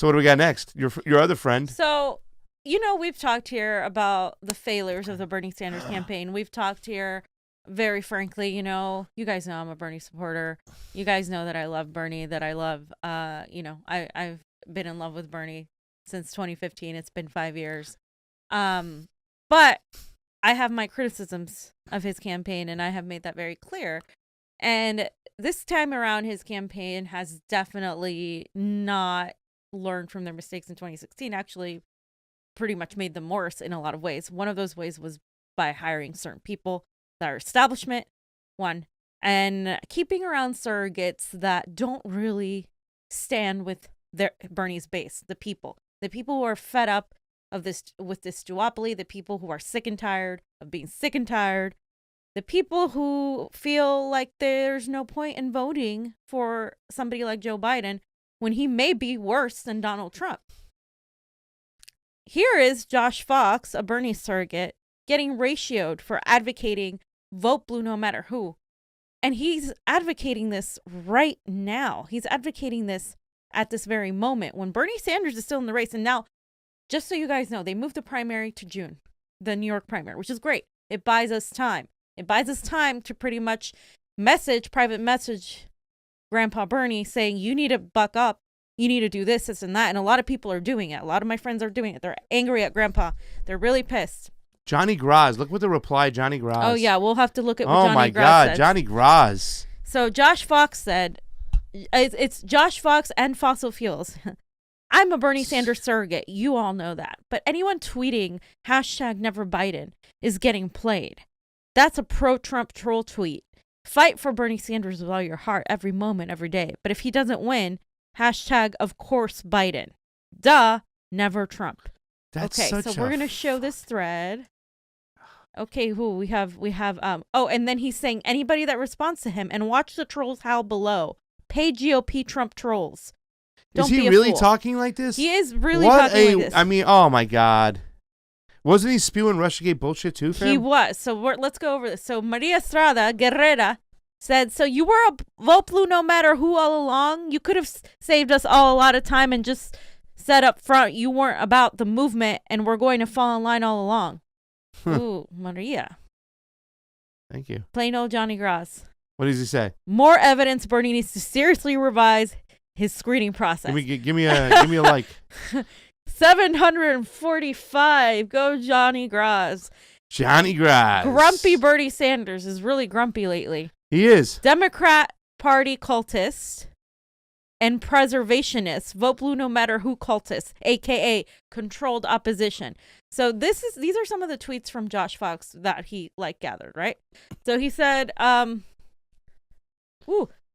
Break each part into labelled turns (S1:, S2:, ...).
S1: So what do we got next? Your other friend.
S2: So, we've talked here about the failures of the Bernie Sanders campaign. We've talked here very frankly, you guys know I'm a Bernie supporter. You guys know that I love Bernie, that I love, I've been in love with Bernie since 2015. It's been 5 years. But I have my criticisms of his campaign, and I have made that very clear. And this time around, his campaign has definitely not learned from their mistakes in 2016. Actually, pretty much made them worse in a lot of ways. One of those ways was by hiring certain people that are establishment, one, and keeping around surrogates that don't really stand with Bernie's base, the people who are fed up of this with this duopoly, the people who are sick and tired of being sick and tired, the people who feel like there's no point in voting for somebody like Joe Biden when he may be worse than Donald Trump. Here is Josh Fox, a Bernie surrogate, getting ratioed for advocating vote blue no matter who. And he's advocating this right now. He's advocating this at this very moment when Bernie Sanders is still in the race. And now, just so you guys know, they moved the primary to June, the New York primary, which is great. It buys us time. It buys us time to pretty much private message Grandpa Bernie saying, you need to buck up. You need to do this, this, and that. And a lot of people are doing it. A lot of my friends are doing it. They're angry at Grandpa. They're really pissed.
S1: Johnny Graz. Look what the reply, Johnny Graz.
S2: Oh, yeah. We'll have to look at what
S1: Johnny
S2: Johnny Graz
S1: God,
S2: said.
S1: Johnny Graz.
S2: So Josh Fox said, it's Josh Fox and fossil fuels. I'm a Bernie Sanders surrogate. You all know that. But anyone tweeting #NeverBiden is getting played. That's a pro-Trump troll tweet. Fight for Bernie Sanders with all your heart every moment, every day. But if he doesn't win, #of course Biden. Duh, never Trump.
S1: That's
S2: okay, so we're going to show this thread. Okay, we have and then he's saying anybody that responds to him, and watch the trolls howl below. Pay GOP Trump trolls. Don't
S1: Is he
S2: be a
S1: really
S2: fool.
S1: talking like this?
S2: He is really talking like this.
S1: I mean, oh my God. Wasn't he spewing Russiagate bullshit too, fam?
S2: He was. So let's go over this. So Maria Estrada Guerrera said, so you were a vote blue no matter who all along? You could have saved us all a lot of time and just said up front you weren't about the movement and we're going to fall in line all along. Ooh, Maria.
S1: Thank you.
S2: Plain old Johnny Graz.
S1: What does he say?
S2: More evidence Bernie needs to seriously revise his screening process.
S1: Give me a like.
S2: 745. Go Johnny Graz.
S1: Johnny Graz.
S2: Grumpy Bernie Sanders is really grumpy lately.
S1: He is.
S2: Democrat Party cultist and preservationist. Vote blue no matter who cultists, aka controlled opposition. So these are some of the tweets from Josh Fox that he gathered, right? So he said,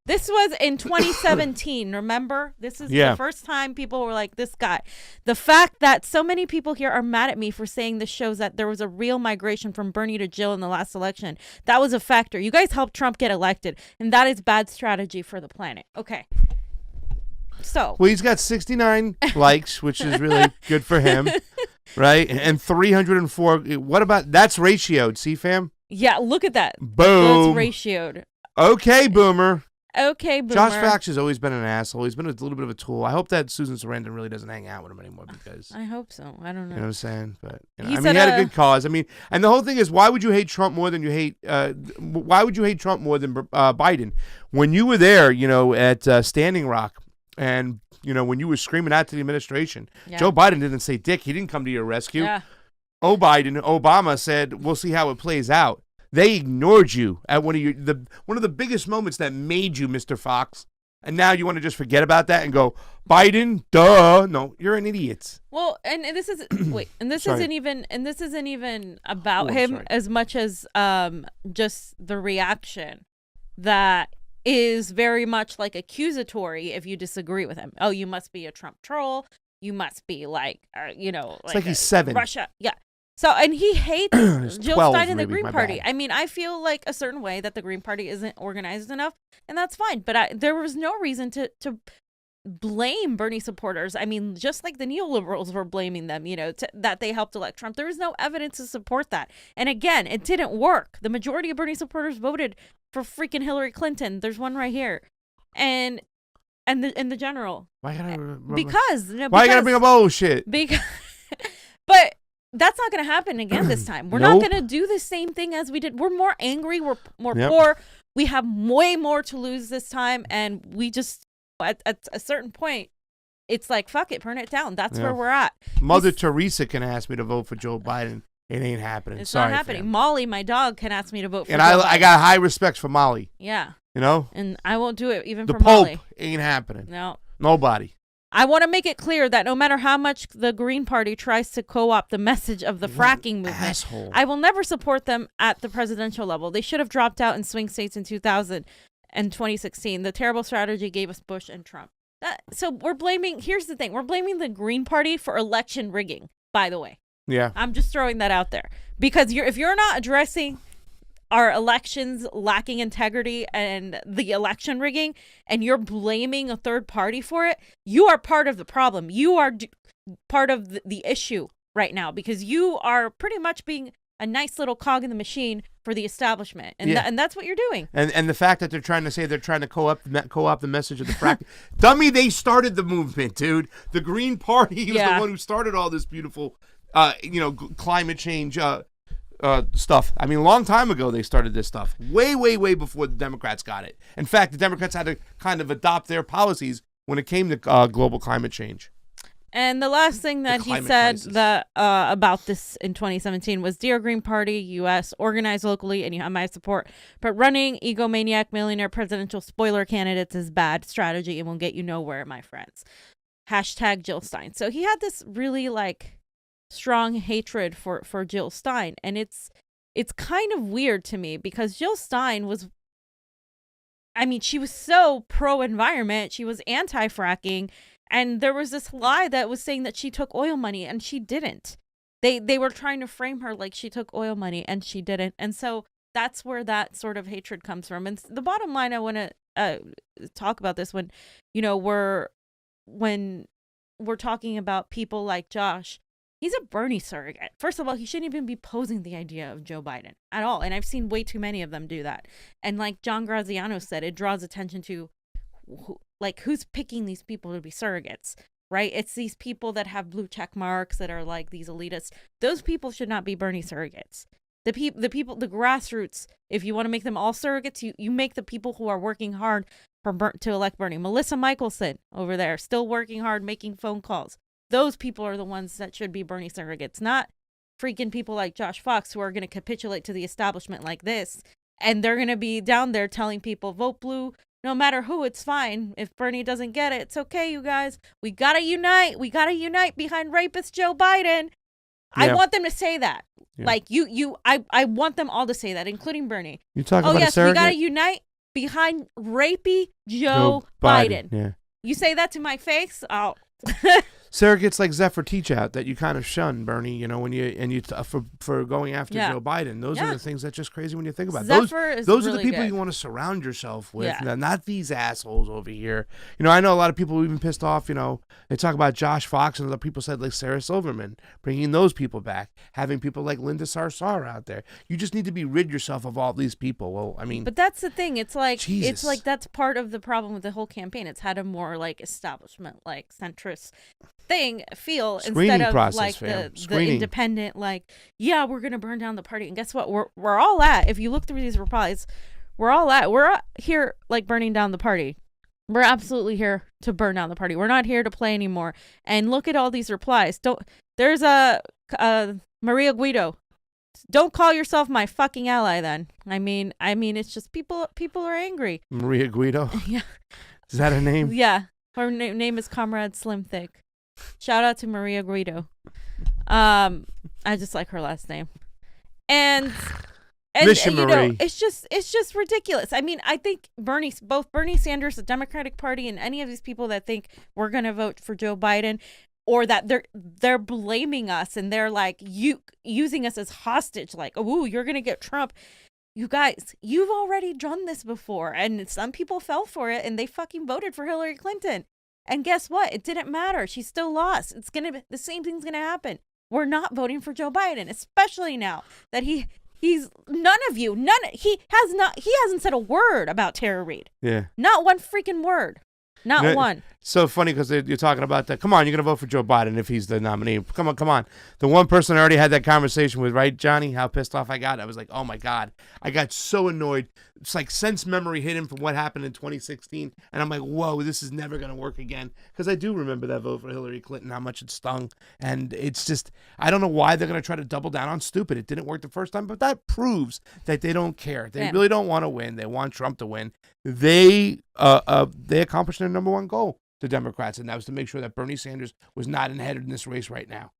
S2: this was in 2017, remember? This is the first time people were like, this guy. The fact that so many people here are mad at me for saying this shows that there was a real migration from Bernie to Jill in the last election. That was a factor. You guys helped Trump get elected, and that is bad strategy for the planet. Okay. So.
S1: Well, he's got 69 likes, which is really good for him, right? And 304. What about, that's ratioed, see, fam?
S2: Yeah, look at that.
S1: Boom.
S2: That's ratioed.
S1: Okay, Boomer.
S2: Okay, Boomer.
S1: Josh Fox has always been an asshole. He's been a little bit of a tool. I hope that Susan Sarandon really doesn't hang out with him anymore because...
S2: I hope so. I don't know.
S1: You know what I'm saying? But
S2: He
S1: had a good cause. I mean, and the whole thing is, why would you hate Trump more than you hate... why would you hate Trump more than Biden? When you were there, at Standing Rock, and, when you were screaming out to the administration, Joe Biden didn't say dick. He didn't come to your rescue.
S2: Yeah.
S1: Obama said, we'll see how it plays out. They ignored you at one of the biggest moments that made you Mr. Fox, and now you want to just forget about that and go Biden? Duh! No, you're an idiot.
S2: Well, and this is isn't even about him as much as just the reaction that is very much accusatory if you disagree with him. Oh, you must be a Trump troll. You must be
S1: it's like he's 7.
S2: Russia. Yeah. So, and he hates Jill
S1: 12,
S2: Stein and the
S1: maybe,
S2: Green Party. I mean, I feel like a certain way that the Green Party isn't organized enough, and that's fine. But there was no reason to blame Bernie supporters. I mean, just like the neoliberals were blaming them, that they helped elect Trump. There was no evidence to support that. And again, it didn't work. The majority of Bernie supporters voted for freaking Hillary Clinton. There's one right here. And and the general.
S1: Why gotta remember?
S2: Because no,
S1: Why you gotta
S2: because-
S1: bring up old shit?
S2: Because, but that's not going to happen again this time. We're
S1: Nope.
S2: not going to do the same thing as we did. We're more angry. We're more
S1: Yep.
S2: poor. We have way more to lose this time, and we just at a certain point, it's like fuck it, burn it down. That's where we're at.
S1: Mother Teresa can ask me to vote for Joe Biden. It ain't happening.
S2: It's
S1: Sorry,
S2: not happening.
S1: fam.
S2: Molly, my dog, can ask me to vote for.
S1: And
S2: Joe
S1: I
S2: Biden.
S1: got high respect for Molly.
S2: Yeah.
S1: You know,
S2: And I won't do it even
S1: the
S2: for
S1: Pope
S2: Molly.
S1: ain't happening.
S2: No.
S1: Nobody.
S2: I want to make it clear that no matter how much the Green Party tries to co-opt the message of the fracking movement,
S1: Asshole.
S2: I will never support them at the presidential level. They should have dropped out in swing states in 2000 and 2016. The terrible strategy gave us Bush and Trump. So we're blaming, here's the thing, we're blaming the Green Party for election rigging, by the way.
S1: Yeah.
S2: I'm just throwing that out there. Because if you're not addressing our elections lacking integrity and the election rigging, and you're blaming a third party for it, you are part of the problem. You are part of the issue right now, because you are pretty much being a nice little cog in the machine for the establishment, and and that's what you're doing.
S1: And the fact that they're trying to say they're trying to co-opt the message of the fracking. Dummy, they started the movement, dude. The Green Party was the one who started all this beautiful, climate change stuff. I mean, a long time ago they started this stuff. Way, way, way before the Democrats got it. In fact, the Democrats had to kind of adopt their policies when it came to global climate change.
S2: And the last thing that he said that about this in 2017 was, "Dear Green Party, U.S., organize locally and you have my support. But running egomaniac millionaire presidential spoiler candidates is bad strategy and will get you nowhere, my friends." Hashtag Jill Stein. So he had this really strong hatred for Jill Stein. And it's kind of weird to me, because Jill Stein was, she was so pro-environment. She was anti-fracking. And there was this lie that was saying that she took oil money, and she didn't. They were trying to frame her like she took oil money, and she didn't. And so that's where that sort of hatred comes from. And the bottom line, I want to talk about this when we're talking about people like Josh. He's a Bernie surrogate. First of all, he shouldn't even be posing the idea of Joe Biden at all. And I've seen way too many of them do that. And like John Graziano said, it draws attention to who's picking these people to be surrogates, right? It's these people that have blue check marks that are like these elitists. Those people should not be Bernie surrogates. The people, the grassroots, if you want to make them all surrogates, you make the people who are working hard to elect Bernie. Melissa Michelson over there, still working hard, making phone calls. Those people are the ones that should be Bernie surrogates, not freaking people like Josh Fox, who are going to capitulate to the establishment like this. And they're going to be down there telling people, vote blue. No matter who, it's fine. If Bernie doesn't get it, it's okay, you guys. We got to unite. We got to unite behind rapist Joe Biden. I want them to say that. Yeah. I want them all to say that, including Bernie.
S1: You talking about
S2: yes, we got to unite behind rapey Joe Biden.
S1: Yeah.
S2: You say that to my face? Oh.
S1: Surrogates like Zephyr Teach Out that you kind of shun, Bernie, when for going after Joe Biden. Those are the things that's just crazy when you think about it. Those
S2: are
S1: the people you want to surround yourself with, not these assholes over here. I know a lot of people have been pissed off, they talk about Josh Fox, and other people said like Sarah Silverman, bringing those people back, having people like Linda Sarsour out there. You just need to be rid yourself of all these people. Well, But
S2: that's the thing. It's like,
S1: Jesus.
S2: It's like that's part of the problem with the whole campaign. It's had a more establishment, centrist feel
S1: Screening
S2: instead of
S1: process,
S2: the independent, we're gonna burn down the party. And guess what, we're all at, if you look through these replies, we're here burning down the party. We're absolutely here to burn down the party. We're not here to play anymore. And look at all these replies. There's a Maria Guido, don't call yourself my fucking ally then. It's just people are angry.
S1: Maria Guido.
S2: Yeah,
S1: is that her name?
S2: Yeah, her name is Comrade Slim Thick. Shout out to Maria Guido. I just like her last name. And it's just ridiculous. I think both Bernie Sanders, the Democratic Party, and any of these people that think we're going to vote for Joe Biden, or that they're blaming us and they're using us as hostage, you're going to get Trump. You guys, you've already done this before, and some people fell for it and they fucking voted for Hillary Clinton. And guess what? It didn't matter. She still lost. The same thing's going to happen. We're not voting for Joe Biden, especially now that he hasn't said a word about Tara Reade.
S1: Yeah.
S2: Not one freaking word. Not
S1: You know,
S2: one.
S1: So funny because you're talking about that. Come on, you're going to vote for Joe Biden if he's the nominee. Come on. The one person I already had that conversation with, right, Johnny? How pissed off I got. I was like, oh my God. I got so annoyed. It's like sense memory hit him from what happened in 2016. And I'm like, whoa, this is never going to work again. Because I do remember that vote for Hillary Clinton, how much it stung. And it's just, I don't know why they're going to try to double down on stupid. It didn't work the first time, but that proves that they don't care. They really don't want to win. They want Trump to win. They accomplished their number one goal, the Democrats, and that was to make sure that Bernie Sanders was not ahead in this race right now.